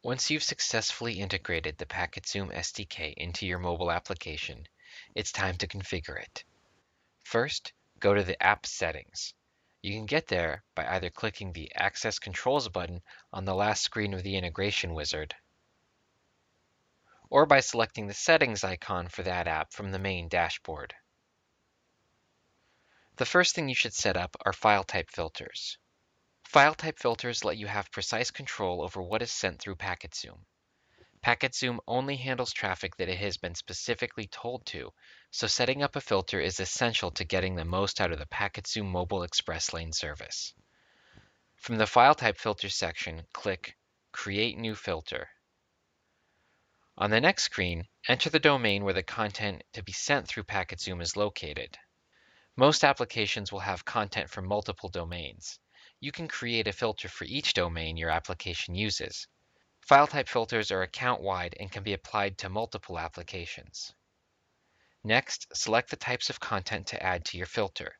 Once you've successfully integrated the PacketZoom SDK into your mobile application, it's time to configure it. First, go to the App Settings. You can get there by either clicking the Access Controls button on the last screen of the integration wizard, or by selecting the Settings icon for that app from the main dashboard. The first thing you should set up are file type filters. File type filters let you have precise control over what is sent through PacketZoom. PacketZoom only handles traffic that it has been specifically told to, so setting up a filter is essential to getting the most out of the PacketZoom Mobile Express Lane service. From the File Type Filters section, click Create New Filter. On the next screen, enter the domain where the content to be sent through PacketZoom is located. Most applications will have content from multiple domains. You can create a filter for each domain your application uses. File type filters are account-wide and can be applied to multiple applications. Next, select the types of content to add to your filter.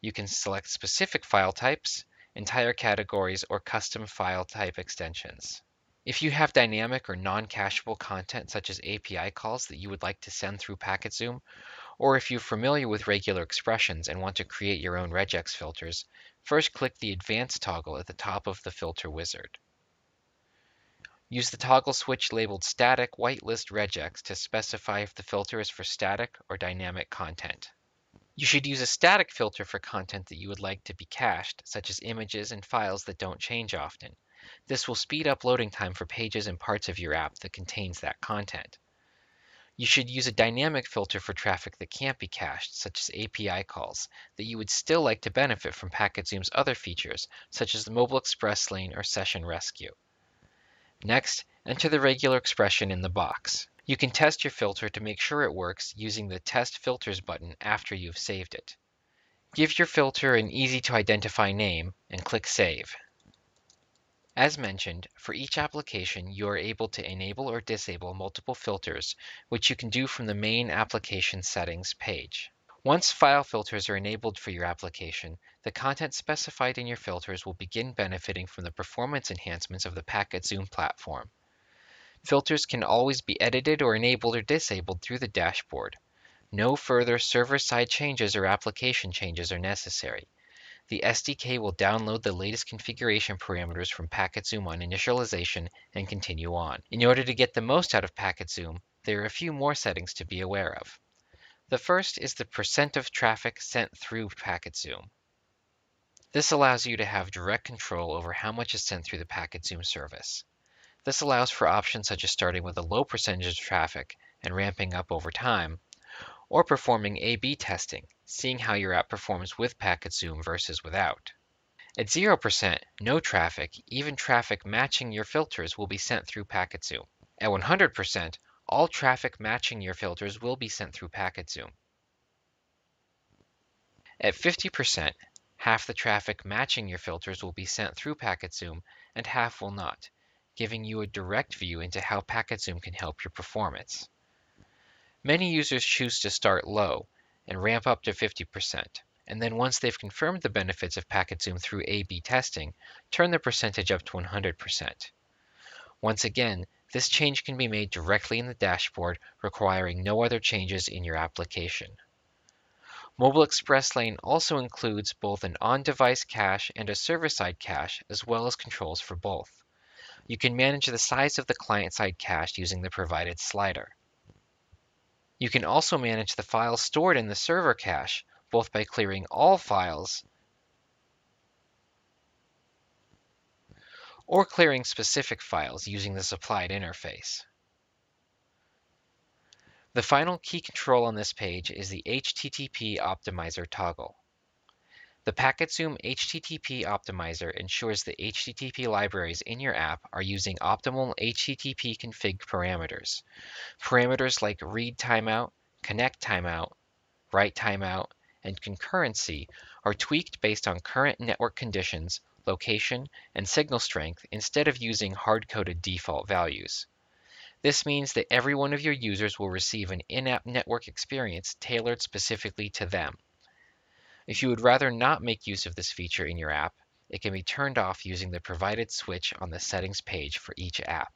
You can select specific file types, entire categories, or custom file type extensions. If you have dynamic or non-cacheable content such as API calls that you would like to send through PacketZoom, or if you're familiar with regular expressions and want to create your own regex filters, first click the Advanced toggle at the top of the filter wizard. Use the toggle switch labeled Static Whitelist Regex to specify if the filter is for static or dynamic content. You should use a static filter for content that you would like to be cached, such as images and files that don't change often. This will speed up loading time for pages and parts of your app that contains that content. You should use a dynamic filter for traffic that can't be cached, such as API calls, that you would still like to benefit from PacketZoom's other features, such as the Mobile Express Lane or Session Rescue. Next, enter the regular expression in the box. You can test your filter to make sure it works using the Test Filters button after you've saved it. Give your filter an easy-to-identify name and click Save. As mentioned, for each application, you are able to enable or disable multiple filters, which you can do from the main Application Settings page. Once file filters are enabled for your application, the content specified in your filters will begin benefiting from the performance enhancements of the PacketZoom platform. Filters can always be edited or enabled or disabled through the dashboard. No further server-side changes or application changes are necessary. The SDK will download the latest configuration parameters from PacketZoom on initialization and continue on. In order to get the most out of PacketZoom, there are a few more settings to be aware of. The first is the percent of traffic sent through PacketZoom. This allows you to have direct control over how much is sent through the PacketZoom service. This allows for options such as starting with a low percentage of traffic and ramping up over time, or performing A/B testing, seeing how your app performs with PacketZoom versus without. At 0%, no traffic, even traffic matching your filters, will be sent through PacketZoom. At 100%, all traffic matching your filters will be sent through PacketZoom. At 50%, half the traffic matching your filters will be sent through PacketZoom and half will not, giving you a direct view into how PacketZoom can help your performance. Many users choose to start low and ramp up to 50%, and then once they've confirmed the benefits of PacketZoom through A/B testing, turn the percentage up to 100%. Once again, this change can be made directly in the dashboard, requiring no other changes in your application. Mobile Express Lane also includes both an on-device cache and a server-side cache, as well as controls for both. You can manage the size of the client-side cache using the provided slider. You can also manage the files stored in the server cache, both by clearing all files or clearing specific files using the supplied interface. The final key control on this page is the HTTP Optimizer toggle. The PacketZoom HTTP Optimizer ensures the HTTP libraries in your app are using optimal HTTP config parameters. Parameters like read timeout, connect timeout, write timeout, and concurrency are tweaked based on current network conditions, location, and signal strength instead of using hard-coded default values. This means that every one of your users will receive an in-app network experience tailored specifically to them. If you would rather not make use of this feature in your app, it can be turned off using the provided switch on the settings page for each app.